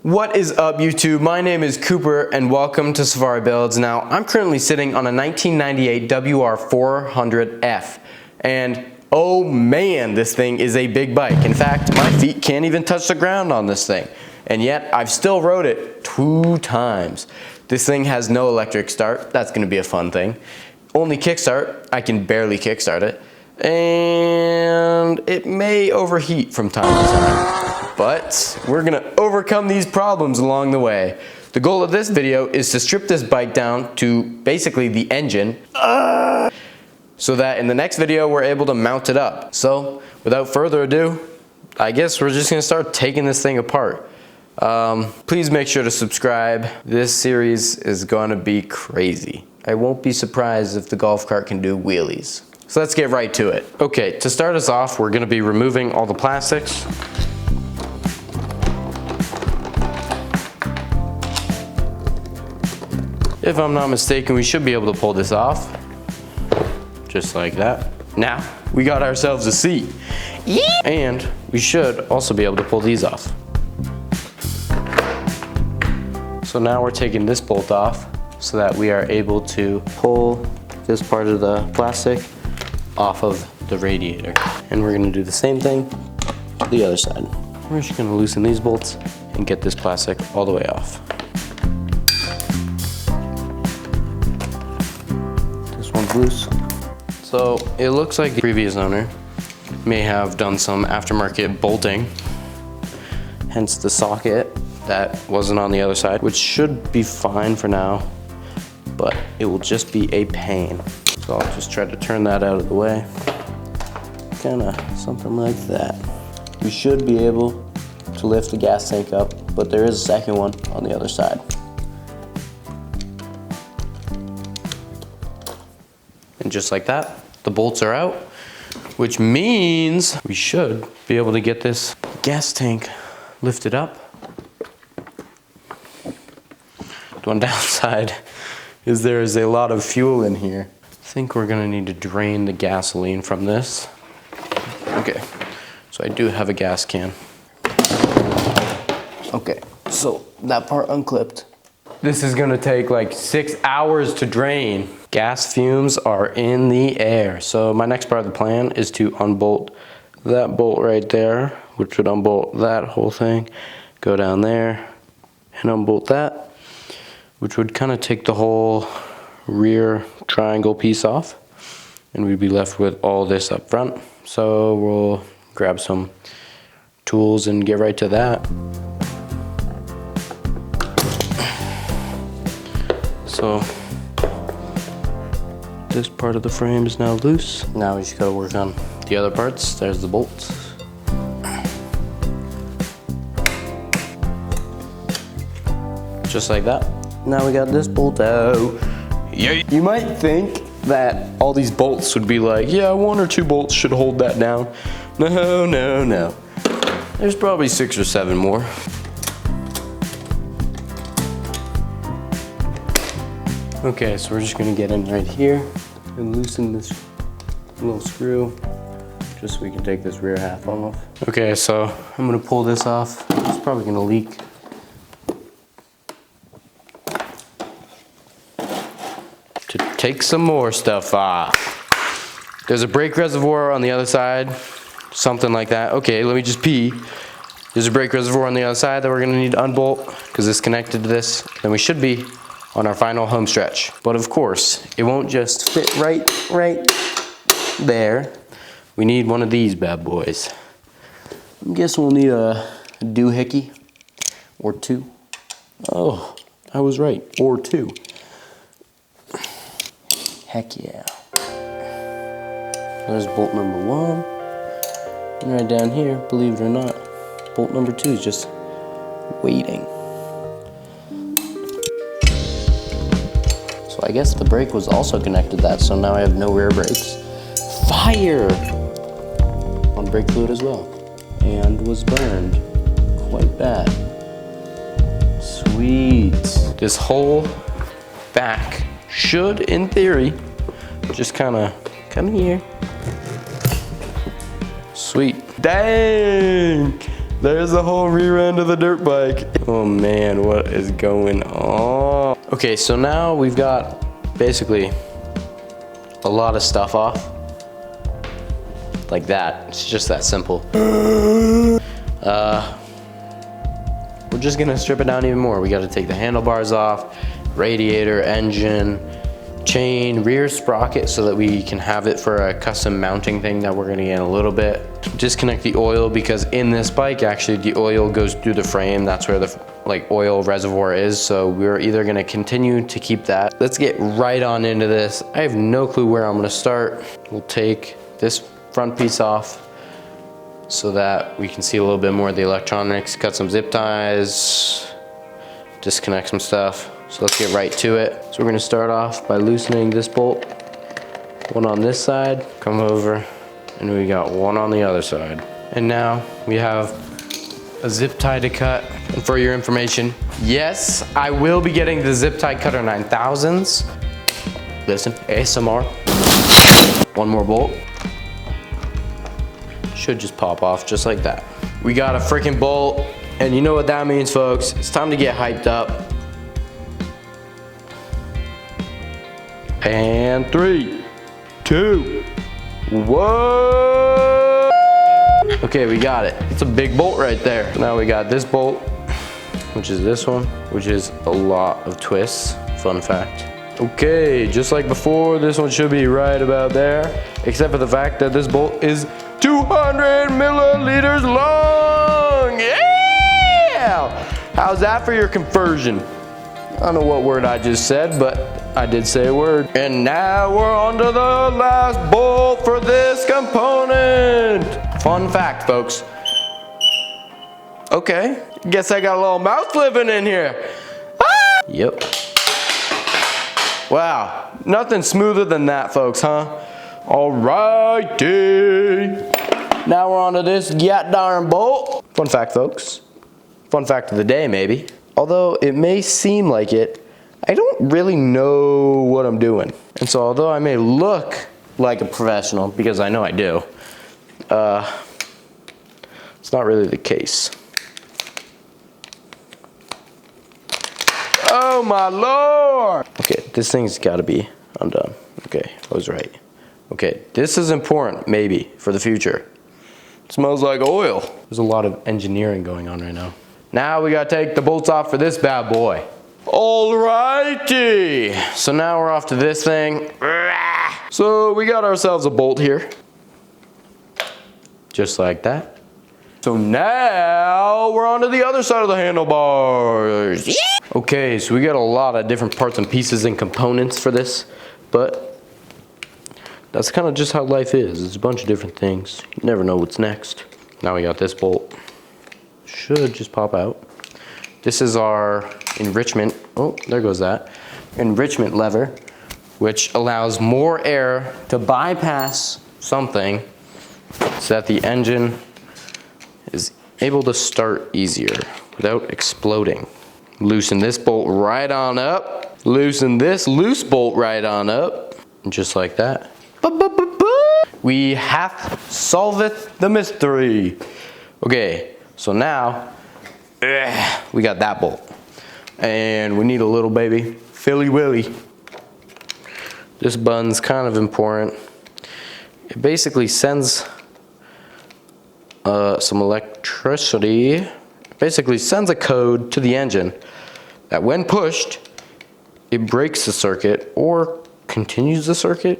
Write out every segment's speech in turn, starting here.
What is up, YouTube? My name is Cooper and welcome to Safari Builds. Now, I'm currently sitting on a 1998 WR400F and oh man, this thing is a big bike. In fact, my feet can't even touch the ground on this thing. And yet, I've still rode it 2 times. This thing has no electric start. That's gonna be a fun thing. Only kickstart. I can barely kickstart it. And it may overheat from time to time. But we're gonna overcome these problems along the way. The goal of this video is to strip this bike down to basically the engine, so that in the next video we're able to mount it up. So without further ado, I guess we're just gonna start taking this thing apart. Please make sure to subscribe. This series is gonna be crazy. I won't be surprised if the golf cart can do wheelies. So let's get right to it. Okay, to start us off, we're gonna be removing all the plastics. If I'm not mistaken, we should be able to pull this off. Just like that. Now, we got ourselves a seat. Yeah. And we should also be able to pull these off. So now we're taking this bolt off so that we are able to pull this part of the plastic off of the radiator. And we're gonna do the same thing to the other side. We're just gonna loosen these bolts and get this plastic all the way off. Loose. So it looks like the previous owner may have done some aftermarket bolting, hence the socket that wasn't on the other side, which should be fine for now, but it will just be a pain. So I'll just try to turn that out of the way, kinda something like that. We should be able to lift the gas tank up, but there is a second one on the other side. And just like that, the bolts are out, which means we should be able to get this gas tank lifted up. The one downside is there is a lot of fuel in here. I think we're gonna need to drain the gasoline from this. Okay, so I do have a gas can. Okay, so that part unclipped. This is gonna take like 6 hours to drain. Gas fumes are in the air. So my next part of the plan is to unbolt that bolt right there, which would unbolt that whole thing, go down there and unbolt that, which would kind of take the whole rear triangle piece off, and we'd be left with all this up front. So we'll grab some tools and get right to that. So this part of the frame is now loose. Now we just gotta work on the other parts. There's the bolts. Just like that. Now we got this bolt out. Yeah. You might think that all these bolts would be like, yeah, 1 or 2 bolts should hold that down. No, no, no. There's probably 6 or 7 more. Okay, so we're just gonna get in right here and loosen this little screw just so we can take this rear half off. Okay, so I'm gonna pull this off. It's probably gonna leak. To take some more stuff off. There's a brake reservoir on the other side, something like that. Okay, let me just pee. There's a brake reservoir on the other side that we're gonna need to unbolt because it's connected to this. Then we should be on our final home stretch. But of course, it won't just fit right there. We need one of these bad boys. I guess we'll need a doohickey or 2. Oh, I was right, or 2. Heck yeah. There's bolt number 1. And right down here, believe it or not, bolt number 2 is just waiting. I guess the brake was also connected to that, so now I have no rear brakes. Fire! On brake fluid as well. And was burned quite bad. Sweet. This whole back should, in theory, just kind of come here. Sweet. Dang! There's the whole rear end of the dirt bike. Oh man, what is going on? Okay, so now we've got basically a lot of stuff off. Like that, it's just that simple. We're just gonna strip it down even more. We gotta take the handlebars off, radiator, engine, chain, rear sprocket so that we can have it for a custom mounting thing that we're gonna get in a little bit. Disconnect the oil because in this bike, actually the oil goes through the frame. That's where the oil reservoir is. So we're either gonna continue to keep that. Let's get right on into this. I have no clue where I'm gonna start. We'll take this front piece off so that we can see a little bit more of the electronics, cut some zip ties, disconnect some stuff. So let's get right to it. So we're gonna start off by loosening this bolt. One on this side, come over, and we got one on the other side. And now we have a zip tie to cut. And for your information, yes, I will be getting the zip tie cutter 9000s. Listen, ASMR. One more bolt. Should just pop off just like that. We got a freaking bolt, and you know what that means, folks. It's time to get hyped up. And 3, 2, 1. Okay, we got it. It's a big bolt right there. Now we got this bolt, which is this one, which is a lot of twists, fun fact. Okay, just like before, this one should be right about there, except for the fact that this bolt is 200 milliliters long. Yeah! How's that for your conversion? I don't know what word I just said, but I did say a word. And now we're on to the last bolt for this component. Fun fact, folks. Okay, guess I got a little mouse living in here. Ah! Yep. Wow, nothing smoother than that, folks, huh? Alrighty. Now we're on to this darn bolt. Fun fact, folks. Fun fact of the day, maybe. Although it may seem like it, I don't really know what I'm doing. And so although I may look like a professional, because I know I do, it's not really the case. Oh my Lord! Okay, this thing's gotta be undone. Okay, I was right. Okay, this is important, maybe, for the future. It smells like oil. There's a lot of engineering going on right now. Now we gotta take the bolts off for this bad boy. Alrighty, so now we're off to this thing. So we got ourselves a bolt here. Just like that. So now we're on to the other side of the handlebars. Yeah. Okay, so we got a lot of different parts and pieces and components for this, but that's kind of just how life is. It's a bunch of different things. You never know what's next. Now we got this bolt. Should just pop out. This is our enrichment. Oh, there goes that. Enrichment lever, which allows more air to bypass something so that the engine is able to start easier without exploding. Loosen this bolt right on up. Loosen this loose bolt right on up. Just like that. We have solved the mystery. Okay, so now we got that bolt. And we need a little baby, Philly Willy. This button's kind of important. It basically sends some electricity, basically sends a code to the engine that when pushed, it breaks the circuit or continues the circuit.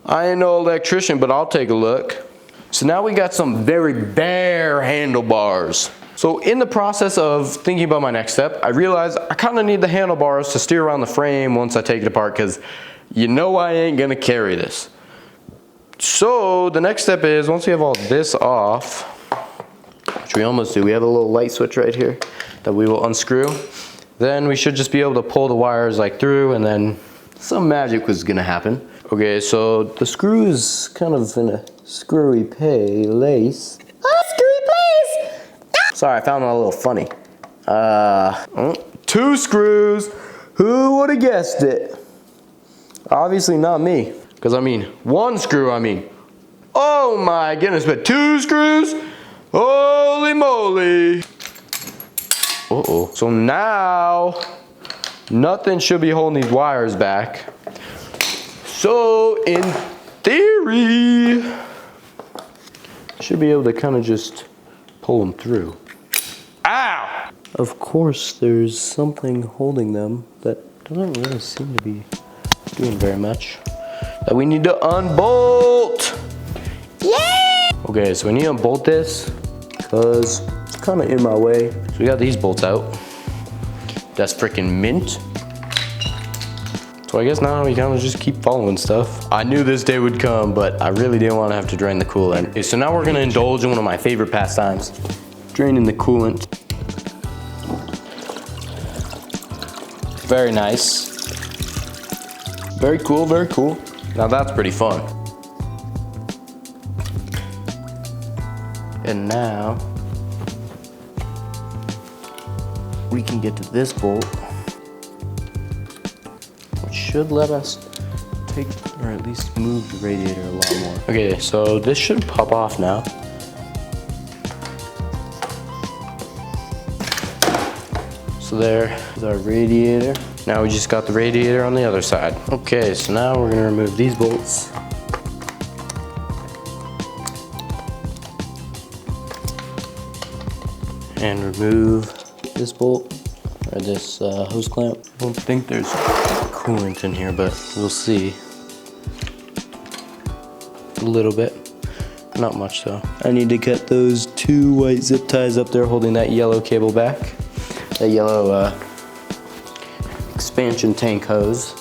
I ain't no electrician, but I'll take a look. So now we got some very bare handlebars. So in the process of thinking about my next step, I realized I kind of need the handlebars to steer around the frame once I take it apart, because you know I ain't gonna carry this. So the next step is, once we have all this off, which we almost do, we have a little light switch right here that we will unscrew. Then we should just be able to pull the wires like through, and then some magic was gonna happen. Okay, so the screw is kind of in a screwy place. Screwy place! Sorry, I found that a little funny. 2 screws. Who would have guessed it? Obviously not me. Because I mean, 1 screw, I mean. Oh my goodness, but 2 screws? Holy Holy moly. Uh-oh. So now, nothing should be holding these wires back. So in theory, should be able to kind of just pull them through. Ow! Of course, there's something holding them that doesn't really seem to be doing very much. That we need to unbolt. Yeah! Okay, so we need to unbolt this because it's kind of in my way. So we got these bolts out. That's freaking mint. So I guess now we kind of just keep following stuff. I knew this day would come, but I really didn't want to have to drain the coolant. Okay, so now we're gonna indulge in one of my favorite pastimes, draining the coolant. Very nice. Very cool, very cool. Now that's pretty fun. And now, we can get to this bolt, which should let us take, or at least move the radiator a lot more. Okay, so this should pop off now. So there is our radiator. Now we just got the radiator on the other side. Okay, so now we're gonna remove these bolts. And remove this bolt, or this hose clamp. I don't think there's coolant in here, but we'll see. A little bit, not much though. I need to cut those 2 white zip ties up there holding that yellow cable back. That yellow expansion tank hose.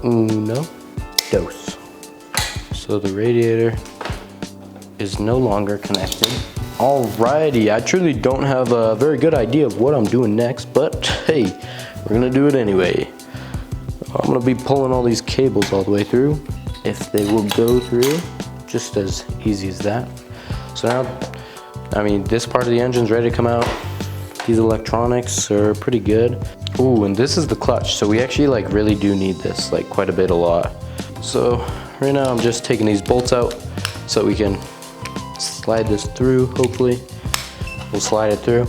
Uno, dos. So the radiator is no longer connected. Alrighty, I truly don't have a very good idea of what I'm doing next, but hey, we're gonna do it anyway. I'm gonna be pulling all these cables all the way through, if they will go through, just as easy as that. So now, I mean, this part of the engine's ready to come out. These electronics are pretty good. Ooh, and this is the clutch, so we actually like really do need this, like quite a bit, a lot. So right now I'm just taking these bolts out so we can slide this through, hopefully. We'll slide it through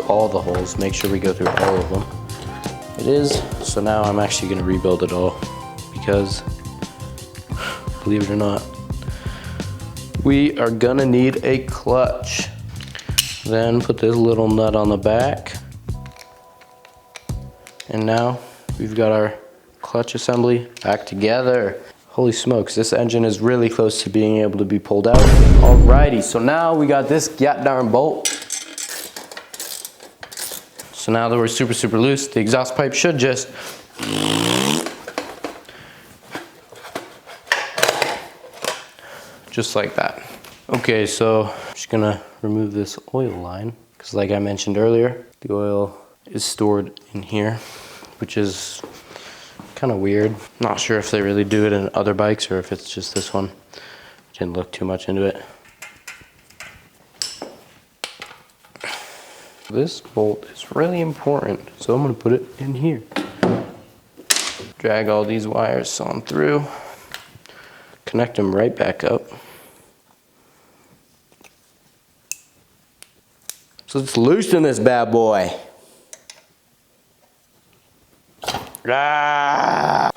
all the holes, make sure we go through all of them. It is, so now I'm actually gonna rebuild it all because, believe it or not, we are gonna need a clutch. Then put this little nut on the back. And now we've got our clutch assembly back together. Holy smokes, this engine is really close to being able to be pulled out. Alrighty, so now we got this darn bolt. So now that we're super loose, the exhaust pipe should just like that. Okay, so I'm just gonna remove this oil line because like I mentioned earlier, the oil is stored in here, which is kind of weird. Not sure if they really do it in other bikes or if it's just this one. Didn't look too much into it. This bolt is really important, so I'm gonna put it in here. Drag all these wires on through, connect them right back up. So let's loosen this bad boy. Ah.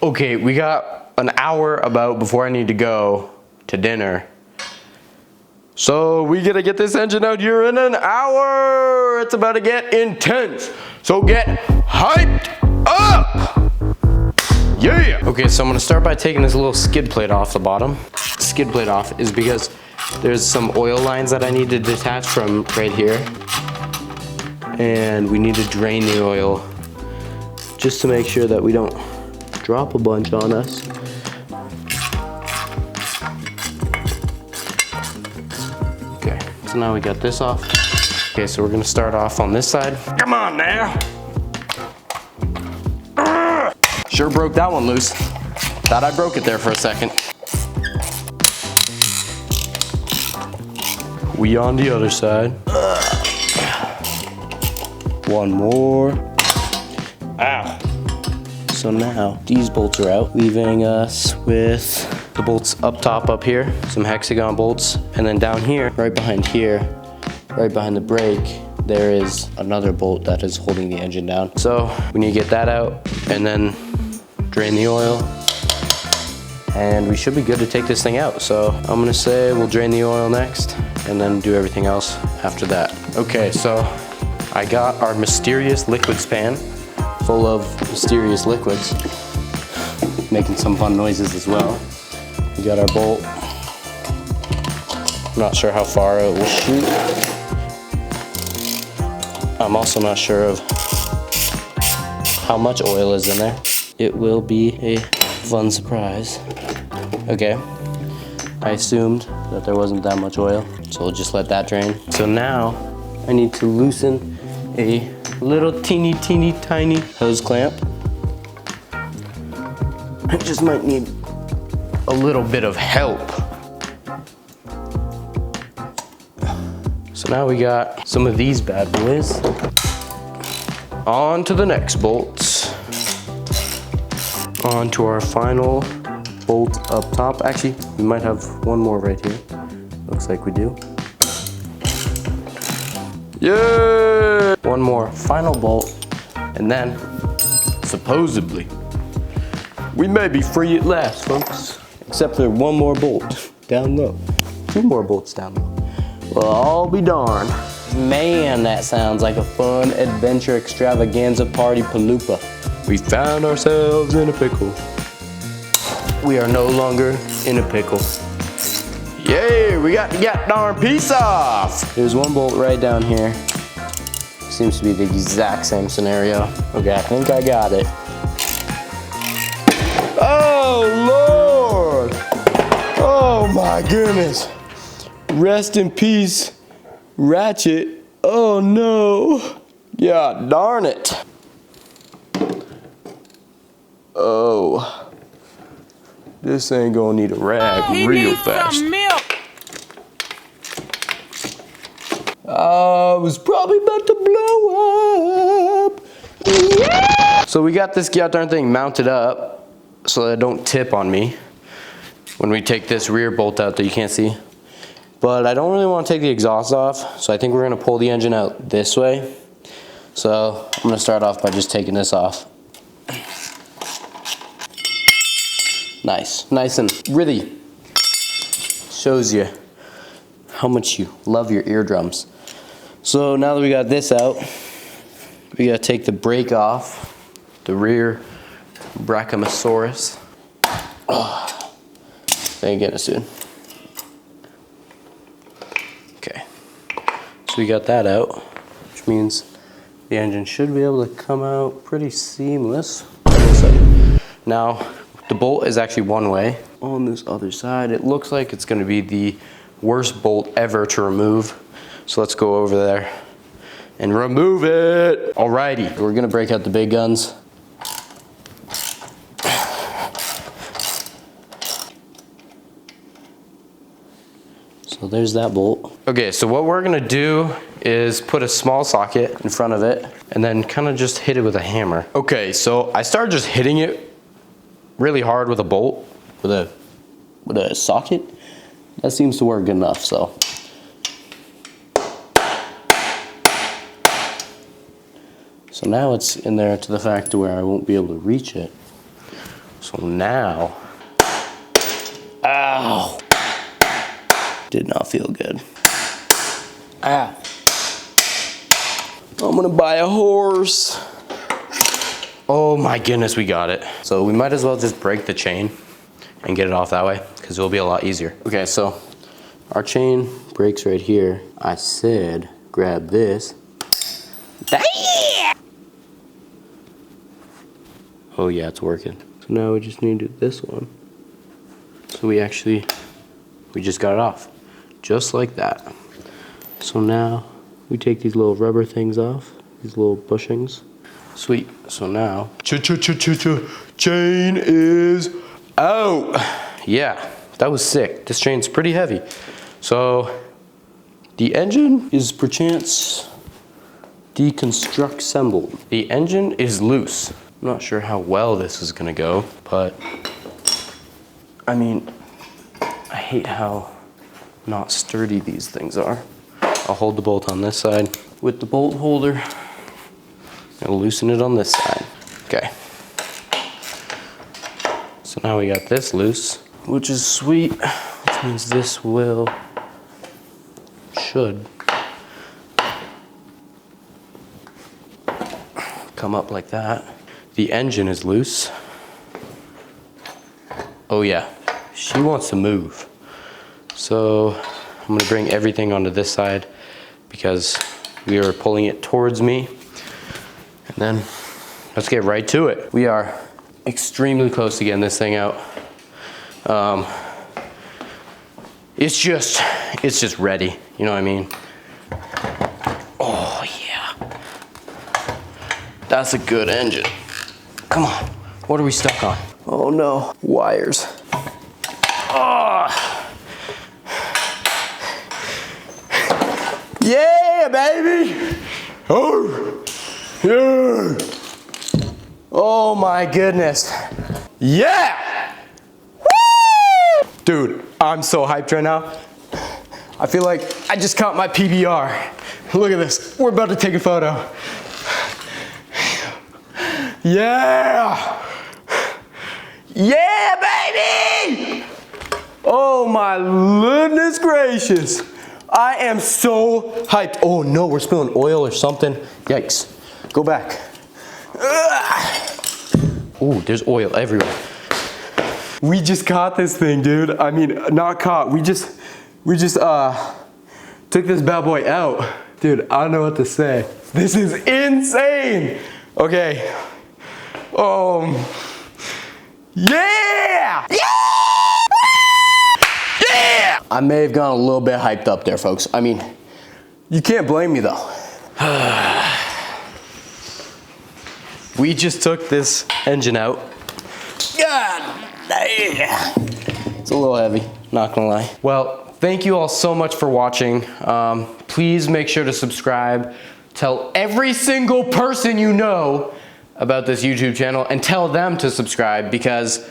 Okay, we got an hour about before I need to go to dinner. So we gotta get this engine out here in an hour. It's about to get intense. So get hyped up. Yeah. Okay, so I'm gonna start by taking this little skid plate off the bottom. Skid plate off is because there's some oil lines that I need to detach from right here. And we need to drain the oil just to make sure that we don't drop a bunch on us. Okay, so now we got this off. Okay, so we're gonna start off on this side. Come on now. Sure broke that one loose. Thought I broke it there for a second. We on the other side. One more. Ow. So now these bolts are out, leaving us with the bolts up top up here, some hexagon bolts, and then down here, right behind the brake, there is another bolt that is holding the engine down. So we need to get that out and then drain the oil, and we should be good to take this thing out. So I'm gonna say we'll drain the oil next and then do everything else after that. Okay, so I got our mysterious liquids pan full of mysterious liquids, making some fun noises as well. We got our bolt. I'm not sure how far it will shoot. I'm also not sure of how much oil is in there. It will be a fun surprise. Okay, I assumed that there wasn't that much oil, so we'll just let that drain. So now I need to loosen a little teeny tiny hose clamp. I just might need a little bit of help. So now we got some of these bad boys. On to the next bolts. On to our final bolt up top. Actually, we might have one more right here. Looks like we do. Yeah! One more final bolt, and then supposedly we may be free at last, folks. Except for one more bolt down low. 2 more bolts down low. Well, I'll be darned. Man, that sounds like a fun adventure extravaganza party paloopa. We found ourselves in a pickle. We are no longer in a pickle. Yay, we got the darn piece off. There's one bolt right down here. Seems to be the exact same scenario. Okay, I think I got it. Oh, Lord. Oh, my goodness. Rest in peace, Ratchet. Oh, no. God darn it. Oh. This ain't gonna need a rag real fast. Some milk. I was probably about to blow up. Yeah! So we got this goddamn thing mounted up so that it don't tip on me when we take this rear bolt out that you can't see. But I don't really want to take the exhaust off, so I think we're gonna pull the engine out this way. So I'm gonna start off by just taking this off. Nice and really shows you how much you love your eardrums. So now that we got this out, we gotta take the brake off, the rear Brachiosaurus. Oh, they ain't getting it soon. Okay, so we got that out, which means the engine should be able to come out pretty seamless. Now, the bolt is actually one way. On this other side, it looks like it's gonna be the worst bolt ever to remove. So let's go over there and remove it. Alrighty, we're gonna break out the big guns. So there's that bolt. Okay, so what we're gonna do is put a small socket in front of it and then kind of just hit it with a hammer. Okay, so I started just hitting it really hard with a bolt, with a socket. That seems to work good enough, so. So now it's in there to the fact to where I won't be able to reach it. So now, ow, did not feel good. Ah, I'm gonna buy a horse. Oh my goodness, we got it. So we might as well just break the chain and get it off that way because it'll be a lot easier. Okay, so our chain breaks right here. I said grab this. Oh yeah, it's working. So now we just need to do this one. So we just got it off. Just like that. So now we take these little rubber things off, these little bushings. Sweet. So now, chain is out. Yeah, that was sick. This chain's pretty heavy. So the engine is perchance deconstruct-assembled. The engine is loose. I'm not sure how well this is gonna go, but I mean, I hate how not sturdy these things are. I'll hold the bolt on this side with the bolt holder and loosen it on this side. Okay. So now we got this loose, which is sweet, which means this should come up like that. The engine is loose. Oh yeah, she wants to move. So I'm gonna bring everything onto this side because we are pulling it towards me. And then let's get right to it. We are extremely close to getting this thing out. It's just ready, you know what I mean? Oh yeah. That's a good engine. Come on, what are we stuck on? Oh no, wires. Oh. Yeah, baby! Oh, yeah! Oh my goodness. Yeah! Woo! Dude, I'm so hyped right now. I feel like I just caught my PBR. Look at this, we're about to take a photo. Yeah! Yeah, baby! Oh my goodness gracious. I am so hyped. Oh no, we're spilling oil or something. Yikes. Go back. Oh, there's oil everywhere. We just caught this thing, dude. I mean, not caught. We just took this bad boy out. Dude, I don't know what to say. This is insane. Okay. Yeah! Yeah! Yeah! I may have gone a little bit hyped up there, folks. I mean, you can't blame me though. We just took this engine out. God damn. It's a little heavy, not gonna lie. Well, thank you all so much for watching. Please make sure to subscribe. Tell every single person you know about this YouTube channel and tell them to subscribe because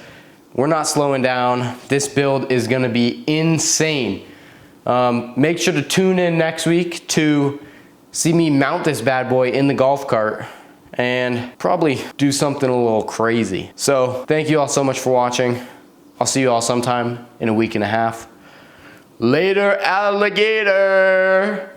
we're not slowing down. This build is gonna be insane. Make sure to tune in next week to see me mount this bad boy in the golf cart and probably do something a little crazy. So thank you all so much for watching. I'll see you all sometime in a week and a half. Later, alligator.